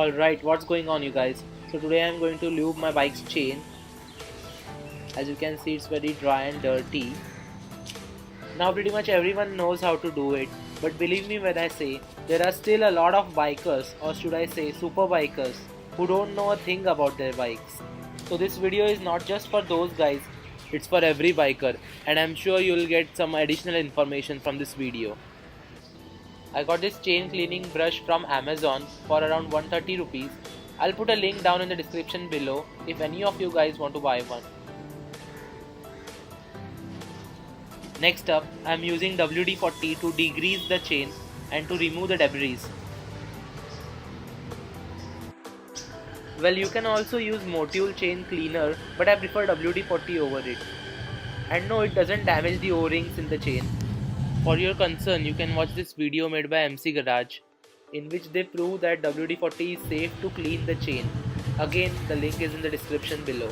Alright, what's going on you guys? So today I'm going to lube my bike's chain. As you can see, it's very dry and dirty. Now pretty much everyone knows how to do it, but believe me when I say there are still a lot of bikers, or should I say super bikers, who don't know a thing about their bikes. So this video is not just for those guys, it's for every biker, and I'm sure you'll get some additional information from this video. I got this chain cleaning brush from Amazon for around 130 rupees. I'll put a link down in the description below if any of you guys want to buy one. Next up, I'm using WD40 to degrease the chain and to remove the debris. Well, you can also use MOTUL chain cleaner, but I prefer WD40 over it. And no, it doesn't damage the O-rings in the chain. For your concern, you can watch this video made by MC Garage, in which they prove that WD40 is safe to clean the chain. Again, the link is in the description below.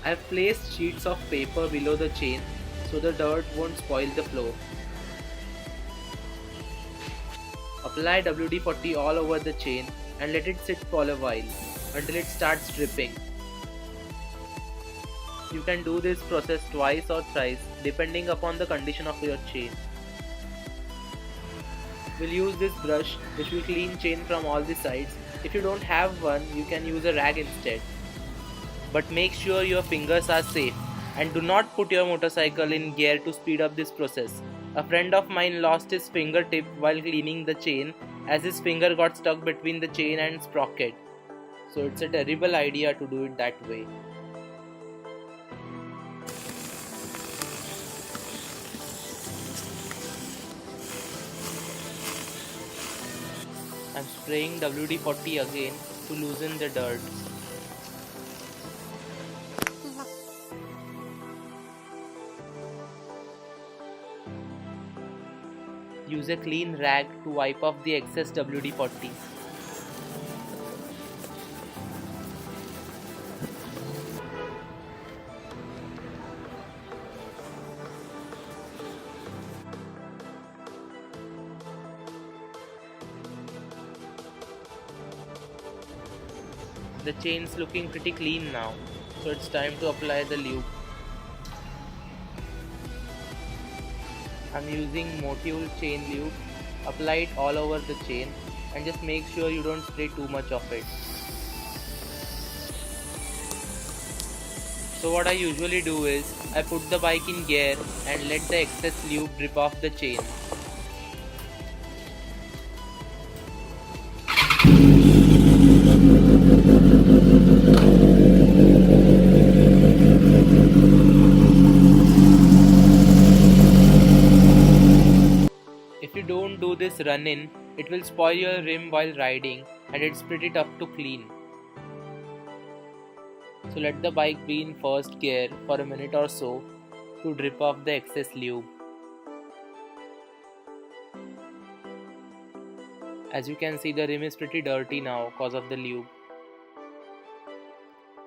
I've placed sheets of paper below the chain so the dirt won't spoil the flow. Apply WD40 all over the chain and let it sit for a while until it starts dripping. You can do this process twice or thrice depending upon the condition of your chain. We'll use this brush which will clean chain from all the sides. If you don't have one, you can use a rag instead. But make sure your fingers are safe and do not put your motorcycle in gear to speed up this process. A friend of mine lost his fingertip while cleaning the chain as his finger got stuck between the chain and sprocket. So it's a terrible idea to do it that way. I'm spraying WD-40 again to loosen the dirt. Use a clean rag to wipe off the excess WD-40. The chain's looking pretty clean now, so it's time to apply the lube. I'm using MOTUL chain lube. Apply it all over the chain and just make sure you don't spray too much of it. So what I usually do is, I put the bike in gear and let the excess lube drip off the chain. If you don't do this run-in, it will spoil your rim while riding and it's pretty tough to clean. So let the bike be in first gear for a minute or so to drip off the excess lube. As you can see, the rim is pretty dirty now because of the lube.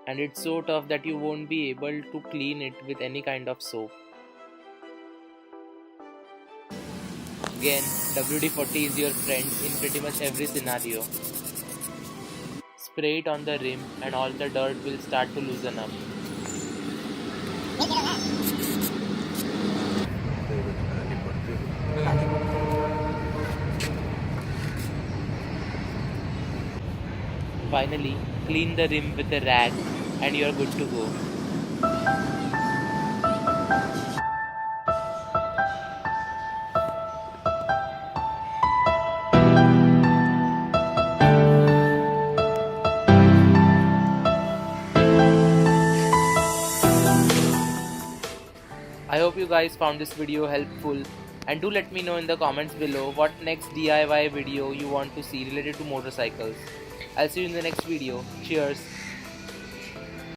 And it's so tough that you won't be able to clean it with any kind of soap. Again, WD-40 is your friend in pretty much every scenario. Spray it on the rim and all the dirt will start to loosen up. Finally, clean the rim with a rag and you are good to go. I hope you guys found this video helpful, and do let me know in the comments below what next DIY video you want to see related to motorcycles. I'll see you in the next video. Cheers.